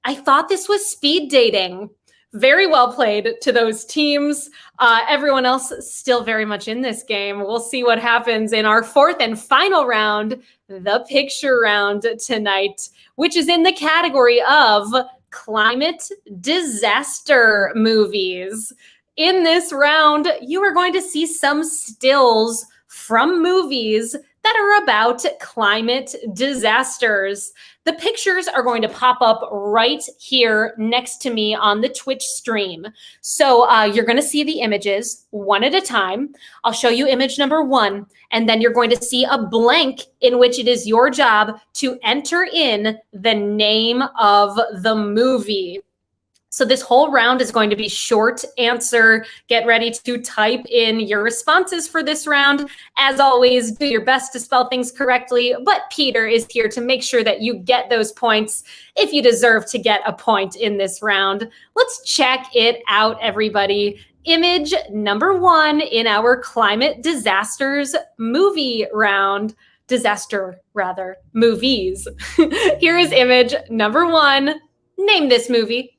I thought this was speed dating. Very well played to those teams. Everyone else still very much in this game. We'll see what happens in our 4th and final round, the picture round tonight, which is in the category of climate disaster movies. In this round, you are going to see some stills from movies that are about climate disasters. The pictures are going to pop up right here next to me on the Twitch stream. So you're going to see the images one at a time. I'll show you image number 1, and then you're going to see a blank in which it is your job to enter in the name of the movie. So this whole round is going to be short answer. Get ready to type in your responses for this round. As always, do your best to spell things correctly, but Peter is here to make sure that you get those points if you deserve to get a point in this round. Let's check it out, everybody. Image number 1 in our climate disasters movie round. Disaster, rather, movies. Here is image number 1. Name this movie.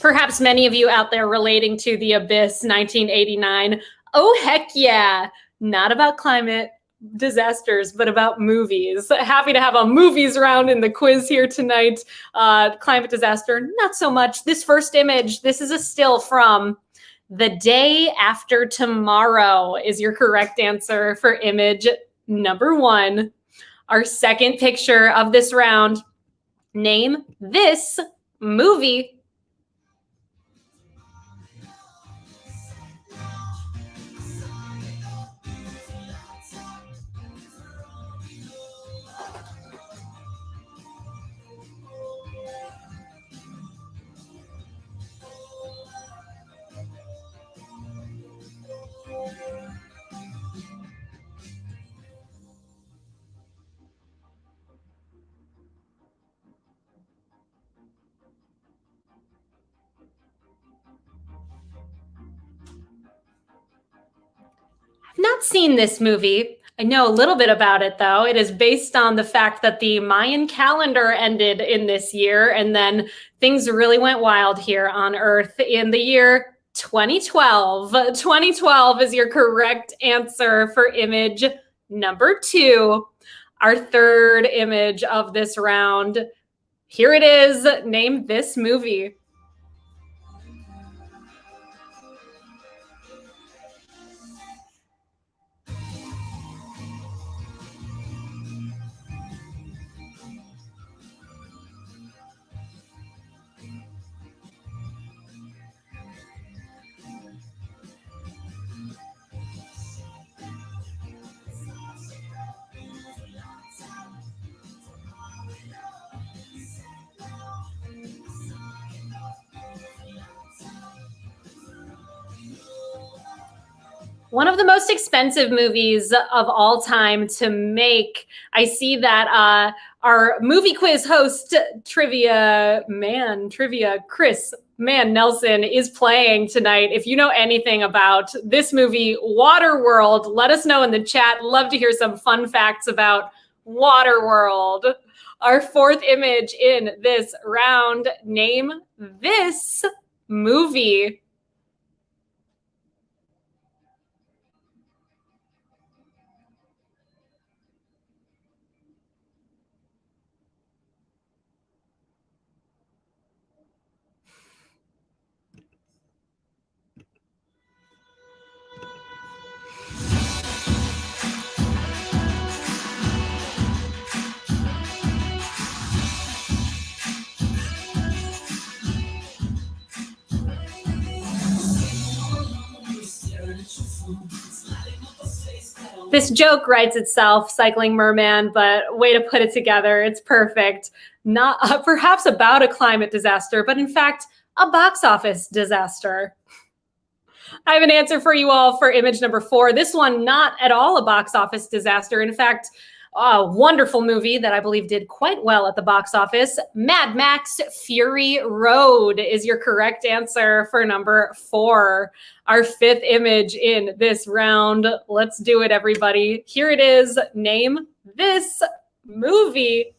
Perhaps many of you out there relating to The Abyss 1989. Oh, heck yeah. Not about climate disasters, but about movies. Happy to have a movies round in the quiz here tonight. Climate disaster, not so much. This first image, this is a still from The Day After Tomorrow is your correct answer for image number 1. Our second picture of this round, name this movie. I've not seen this movie. I know a little bit about it, though. It is based on the fact that the Mayan calendar ended in this year, and then things really went wild here on Earth in the year 2012. 2012 is your correct answer for image number 2. Our third image of this round. Here it is. Name this movie. One of the most expensive movies of all time to make. I see that our movie quiz host, Trivia Chris Man Nelson, is playing tonight. If you know anything about this movie, Waterworld, let us know in the chat. Love to hear some fun facts about Waterworld. Our fourth image in this round, name this movie. This joke writes itself, Cycling Merman, but way to put it together. It's perfect. Not perhaps about a climate disaster, but in fact, a box office disaster. I have an answer for you all for image number 4. This one, not at all a box office disaster. In fact, A wonderful movie that I believe did quite well at the box office. Mad Max Fury Road is your correct answer for number 4. Our 5th image in this round. Let's do it, everybody. Here it is. Name this movie.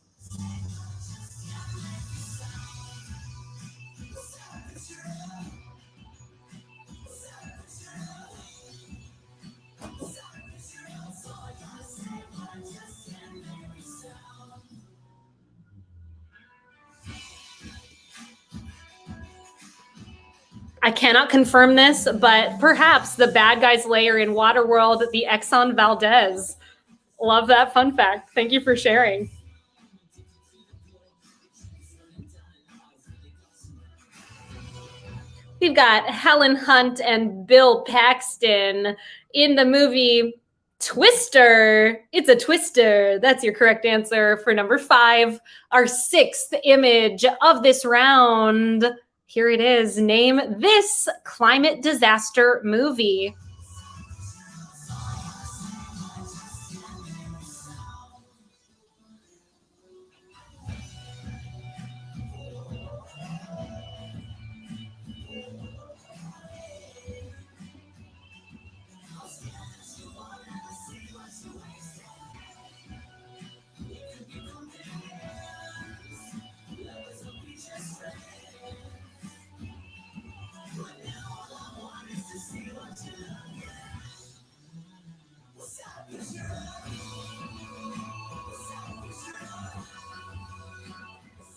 I cannot confirm this, but perhaps the bad guys layer in Waterworld, the Exxon Valdez. Love that fun fact. Thank you for sharing. We've got Helen Hunt and Bill Paxton in the movie Twister. It's a twister. That's your correct answer for number 5. Our 6th image of this round. Here it is. Name this climate disaster movie.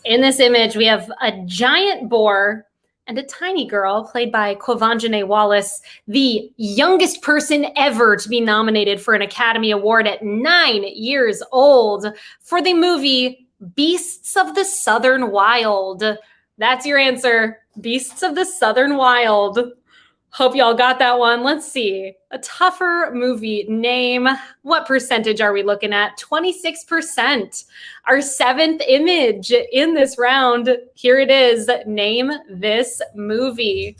In this image, we have a giant boar and a tiny girl played by Quvenzhané Wallis, the youngest person ever to be nominated for an Academy Award at 9 years old for the movie Beasts of the Southern Wild. That's your answer, Beasts of the Southern Wild. Hope y'all got that one. Let's see. A tougher movie name. What percentage are we looking at? 26%. Our 7th image in this round. Here it is. Name this movie.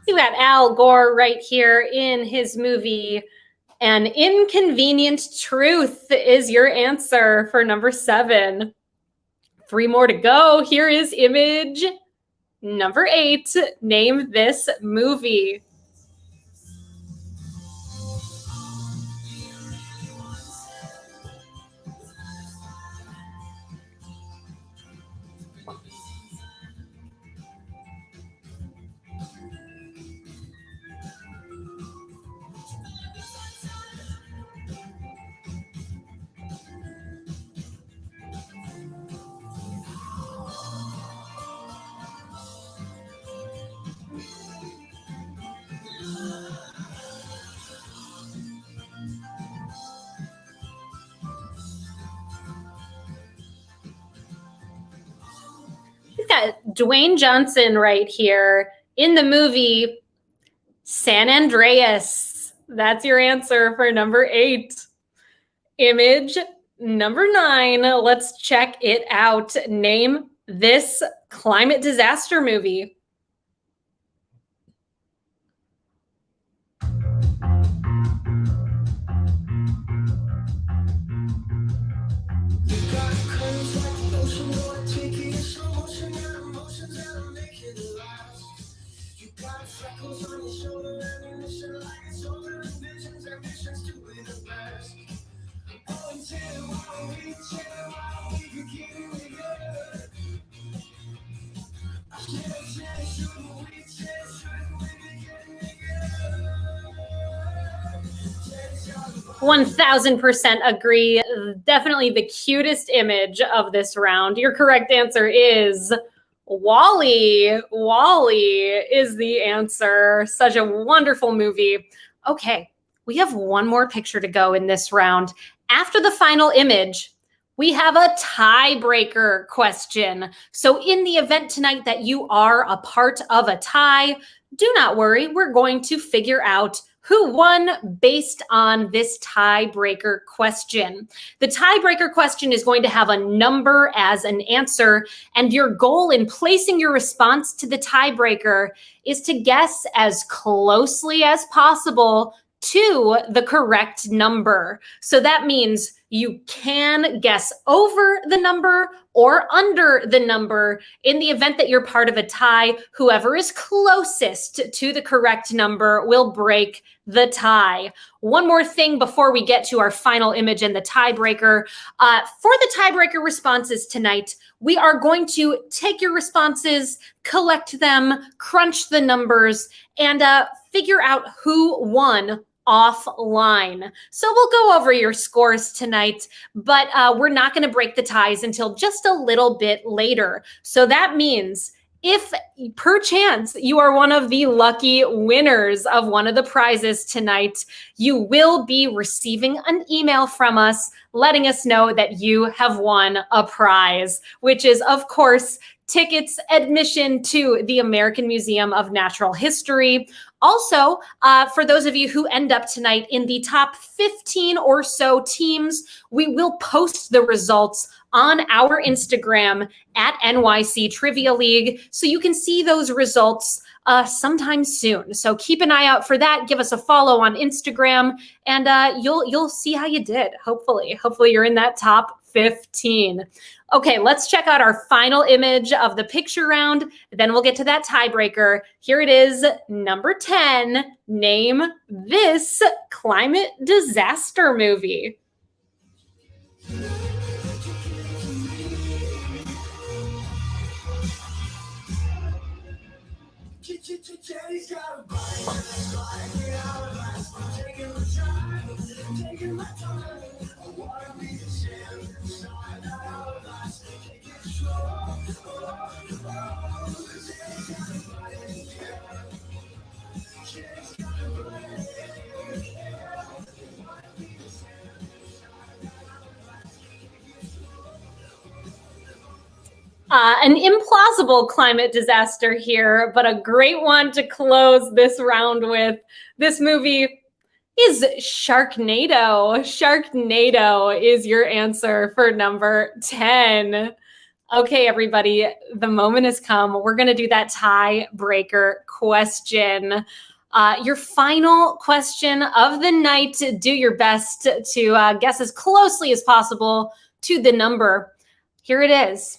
We got Al Gore right here in his movie. An Inconvenient Truth is your answer for number 7. 3 more to go. Here is image number 8. Name this movie. We've got Dwayne Johnson right here in the movie San Andreas. That's your answer for number 8. Image number 9. Let's check it out. Name this climate disaster movie. 1000% agree. Definitely the cutest image of this round. Your correct answer is WALL-E. WALL-E is the answer. Such a wonderful movie. Okay, we have one more picture to go in this round. After the final image, we have a tiebreaker question. So in the event tonight that you are a part of a tie, do not worry. We're going to figure out who won based on this tiebreaker question. The tiebreaker question is going to have a number as an answer, and your goal in placing your response to the tiebreaker is to guess as closely as possible to the correct number. So that means you can guess over the number or under the number. In the event that you're part of a tie, whoever is closest to the correct number will break the tie. One more thing before we get to our final image and the tiebreaker. For the tiebreaker responses tonight, we are going to take your responses, collect them, crunch the numbers, and figure out who won offline. So we'll go over your scores tonight, but we're not going to break the ties until just a little bit later. So that means if perchance you are one of the lucky winners of one of the prizes tonight, you will be receiving an email from us letting us know that you have won a prize, which is, of course, tickets, admission to the American Museum of Natural History. Also, for those of you who end up tonight in the top 15 or so teams, we will post the results on our Instagram at NYC Trivia League, so you can see those results sometime soon. So keep an eye out for that. Give us a follow on Instagram, and you'll see how you did. Hopefully you're in that top 15. Okay, let's check out our final image of the picture round. Then we'll get to that tiebreaker. Here it is, number 10. Name this climate disaster movie. An implausible climate disaster here, but a great one to close this round with. This movie is Sharknado. Sharknado is your answer for number 10. Okay, everybody, the moment has come. We're going to do that tiebreaker question. Your final question of the night. Do your best to guess as closely as possible to the number. Here it is.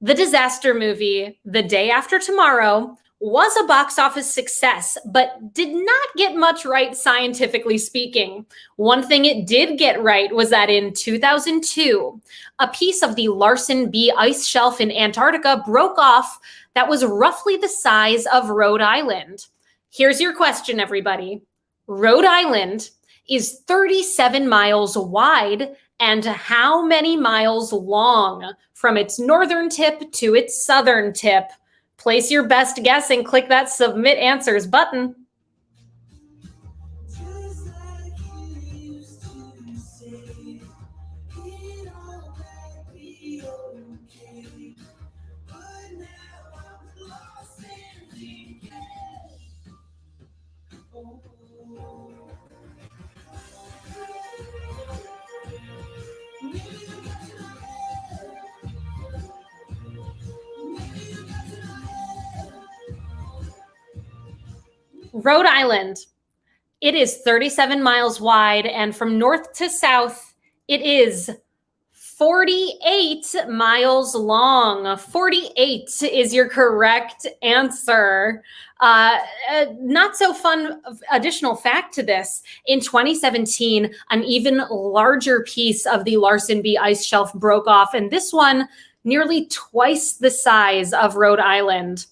The disaster movie, The Day After Tomorrow, was a box office success, but did not get much right scientifically speaking. One thing it did get right was that in 2002, a piece of the Larsen B ice shelf in Antarctica broke off that was roughly the size of Rhode Island. Here's your question, everybody. Rhode Island is 37 miles wide and how many miles long from its northern tip to its southern tip? Place your best guess and click that Submit Answers button. Rhode Island. It is 37 miles wide, and from north to south, it is 48 miles long. 48 is your correct answer. Not so fun additional fact to this. In 2017, an even larger piece of the Larsen B ice shelf broke off, and this one nearly twice the size of Rhode Island.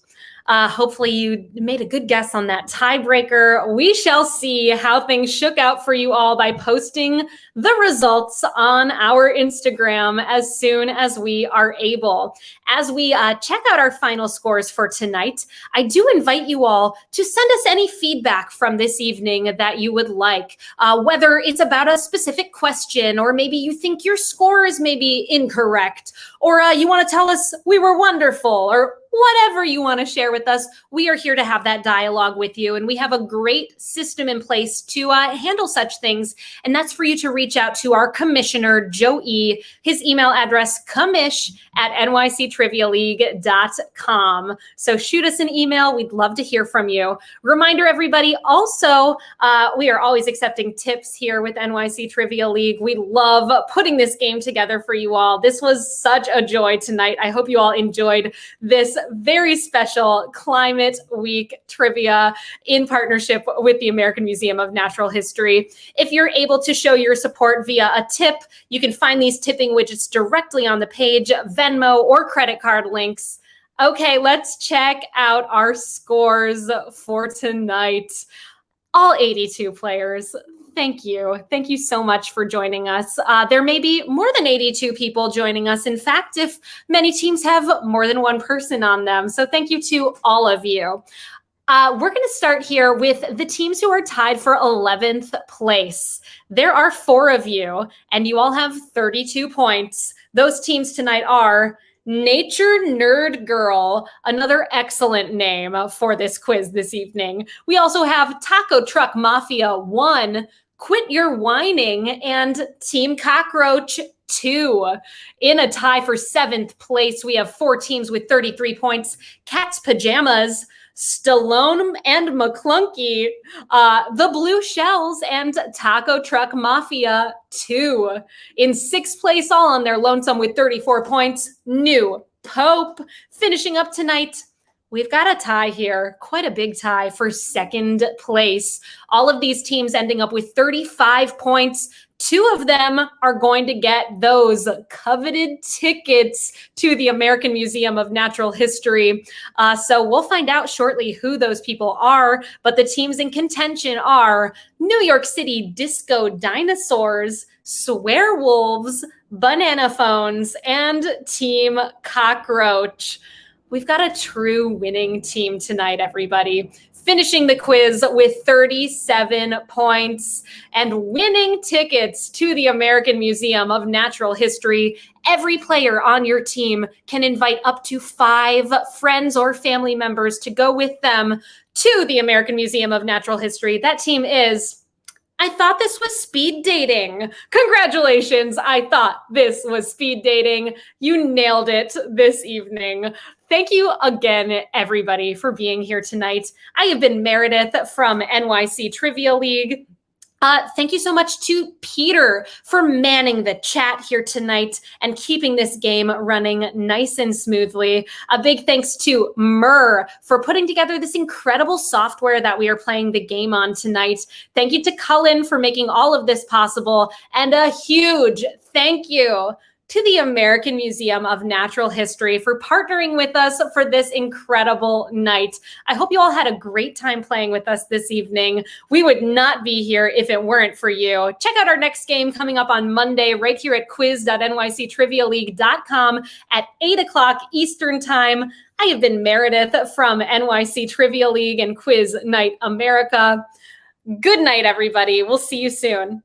Hopefully you made a good guess on that tiebreaker. We shall see how things shook out for you all by posting the results on our Instagram as soon as we are able. As we check out our final scores for tonight, I do invite you all to send us any feedback from this evening that you would like, whether it's about a specific question, or maybe you think your score is maybe incorrect, or you want to tell us we were wonderful, or whatever you want to share with us. We are here to have that dialogue with you, and we have a great system in place to handle such things, and that's for you to reach out to our commissioner, Joe E. His email address, commish@nyctrivialeague.com. So shoot us an email. We'd love to hear from you. Reminder, everybody, also, we are always accepting tips here with NYC Trivia League. We love putting this game together for you all. This was such a joy tonight. I hope you all enjoyed this very special Climate Week trivia in partnership with the American Museum of Natural History. If you're able to show your support via a tip, you can find these tipping widgets directly on the page, Venmo or credit card links. Okay, let's check out our scores for tonight. All 82 players. Thank you. Thank you so much for joining us. There may be more than 82 people joining us. In fact, if many teams have more than one person on them. So thank you to all of you. We're going to start here with the teams who are tied for 11th place. There are 4 of you, and you all have 32 points. Those teams tonight are Nature Nerd Girl, another excellent name for this quiz this evening. We also have Taco Truck Mafia 1, Quit Your Whining, and Team Cockroach 2. In a tie for 7th place, we have 4 teams with 33 points. Cat's Pajamas, Stallone and McClunky, the Blue Shells, and Taco Truck Mafia 2. In 6th place, all on their lonesome with 34 points, New Pope. Finishing up tonight, we've got a tie here, quite a big tie for 2nd place. All of these teams ending up with 35 points. 2 of them are going to get those coveted tickets to the American Museum of Natural History. So we'll find out shortly who those people are, but the teams in contention are New York City Disco Dinosaurs, Swearwolves, Banana Phones, and Team Cockroach. We've got a true winning team tonight, everybody. Finishing the quiz with 37 points and winning tickets to the American Museum of Natural History. Every player on your team can invite up to 5 friends or family members to go with them to the American Museum of Natural History. That team is, I thought this was speed dating. Congratulations. I thought this was speed dating. You nailed it this evening. Thank you again, everybody, for being here tonight. I have been Meredith from NYC Trivia League. Thank you so much to Peter for manning the chat here tonight and keeping this game running nice and smoothly. A big thanks to Murr for putting together this incredible software that we are playing the game on tonight. Thank you to Cullen for making all of this possible. And a huge thank you to the American Museum of Natural History for partnering with us for this incredible night. I hope you all had a great time playing with us this evening. We would not be here if it weren't for you. Check out our next game coming up on Monday right here at quiz.nyctrivialeague.com at 8 o'clock Eastern Time. I have been Meredith from NYC Trivia League and Quiz Night America. Good night, everybody. We'll see you soon.